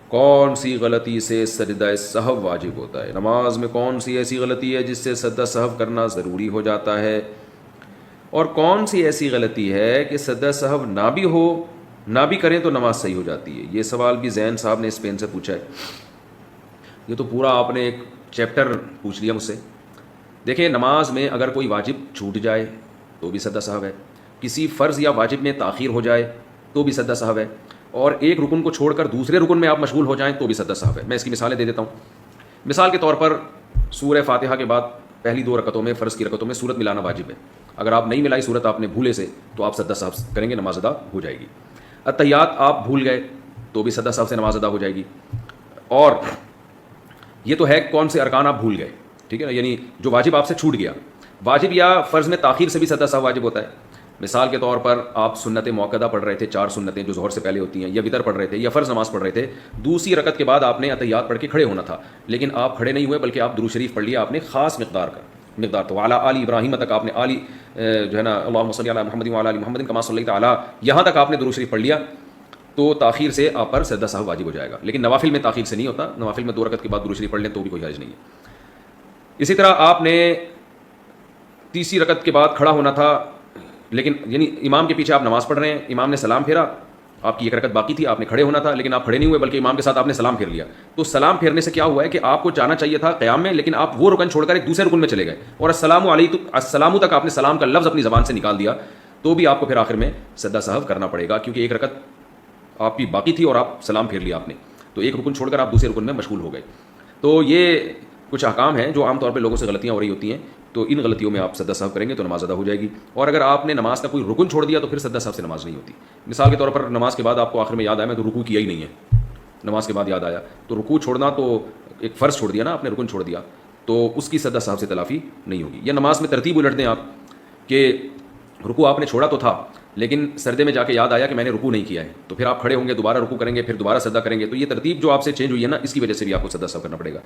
کون سی غلطی سے سجدہ سہو واجب ہوتا ہے؟ نماز میں کون سی ایسی غلطی ہے جس سے سجدہ سہو کرنا ضروری ہو جاتا ہے، اور کون سی ایسی غلطی ہے کہ سجدہ سہو نہ بھی ہو، نہ بھی کریں تو نماز صحیح ہو جاتی ہے؟ یہ سوال بھی زین صاحب نے اسپین سے پوچھا ہے۔ یہ تو پورا آپ نے ایک چیپٹر پوچھ لیا مجھ سے۔ دیکھیں، نماز میں اگر کوئی واجب چھوٹ جائے تو بھی سجدہ سہو ہے، کسی فرض یا واجب میں تاخیر ہو جائے تو بھی سجدہ سہو ہے، اور ایک رکن کو چھوڑ کر دوسرے رکن میں آپ مشغول ہو جائیں تو بھی سجدہ سہو ہے۔ میں اس کی مثالیں دے دیتا ہوں۔ مثال کے طور پر سورہ فاتحہ کے بعد پہلی 2 رکعتوں میں، فرض کی رکعتوں میں سورت ملانا واجب ہے۔ اگر آپ نہیں ملائی سورت آپ نے بھولے سے، تو آپ سجدہ سہو کریں گے، نماز ادا ہو جائے گی۔ اتحیات آپ بھول گئے تو بھی سجدہ سہو سے نماز ادا ہو جائے گی۔ اور یہ تو ہے کون سے ارکان آپ بھول گئے، ٹھیک ہے نا، یعنی جو واجب آپ سے چھوٹ گیا۔ واجب یا فرض میں تاخیر سے بھی سجدہ سہو واجب ہوتا ہے۔ مثال کے طور پر آپ سنت موقدہ پڑھ رہے تھے، 4 سنتیں جو ظہر سے پہلے ہوتی ہیں، یا وتر پڑھ رہے تھے، یا فرض نماز پڑھ رہے تھے، دوسری رکعت کے بعد آپ نے اتحیات پڑھ کے کھڑے ہونا تھا، لیکن آپ کھڑے نہیں ہوئے بلکہ آپ درود شریف پڑھ لیا آپ نے خاص مقدار تو اعلیٰ آل ابراہیم تک آپ نے آلی جو ہے نا اللہم صلی علی محمد وعلی آل محمد کما صلیت علی، یہاں تک آپ نے درود شریف پڑھ لیا، تو تاخیر سے آپ پر سجدہ سہو واجب ہو جائے گا۔ لیکن نوافل میں تاخیر سے نہیں ہوتا، نوافل میں 2 رکعت کے بعد درود شریف پڑھ لیں تو بھی کوئی حرج نہیں ہے۔ اسی طرح آپ نے تیسری رکعت کے بعد کھڑا ہونا تھا، لیکن یعنی امام کے پیچھے آپ نماز پڑھ رہے ہیں، امام نے سلام پھیرا، آپ کی 1 رکعت باقی تھی، آپ نے کھڑے ہونا تھا لیکن آپ کھڑے نہیں ہوئے بلکہ امام کے ساتھ آپ نے سلام پھیر لیا، تو سلام پھیرنے سے کیا ہوا ہے کہ آپ کو جانا چاہیے تھا قیام میں، لیکن آپ وہ رکن چھوڑ کر ایک دوسرے رکن میں چلے گئے، اور السلام علیکم السلام تک آپ نے سلام کا لفظ اپنی زبان سے نکال دیا، تو بھی آپ کو پھر آخر میں سجدہ سہو کرنا پڑے گا، کیونکہ 1 رکعت آپ کی باقی تھی اور آپ سلام پھیر لیا آپ نے، تو ایک رکن چھوڑ کر آپ دوسرے رکن میں مشغول ہو گئے۔ تو یہ کچھ احکام ہیں جو عام طور پہ لوگوں سے غلطیاں ہو رہی ہوتی ہیں، تو ان غلطیوں میں آپ سجدہ سہو کریں گے تو نماز ادا ہو جائے گی، اور اگر آپ نے نماز کا کوئی رکن چھوڑ دیا تو پھر سجدہ سہو سے نماز نہیں ہوتی۔ مثال کے طور پر نماز کے بعد آپ کو آخر میں یاد آیا میں تو رکوع کیا ہی نہیں ہے، نماز کے بعد یاد آیا، تو رکوع چھوڑنا تو ایک فرض چھوڑ دیا نا آپ نے، رکن چھوڑ دیا، تو اس کی سجدہ سہو سے تلافی نہیں ہوگی۔ یا نماز میں ترتیب الٹ دیں آپ کہ رکوع آپ نے چھوڑا تو تھا لیکن سجدے میں جا کے یاد آیا کہ میں نے رکوع نہیں کیا ہے، تو پھر آپ کھڑے ہوں گے، دوبارہ رکوع کریں گے، پھر دوبارہ سجدہ کریں گے، تو یہ ترتیب جو آپ سے چینج ہوئی ہے نا، اس کی وجہ سے بھی آپ کو سجدہ سہو کرنا پڑے گا۔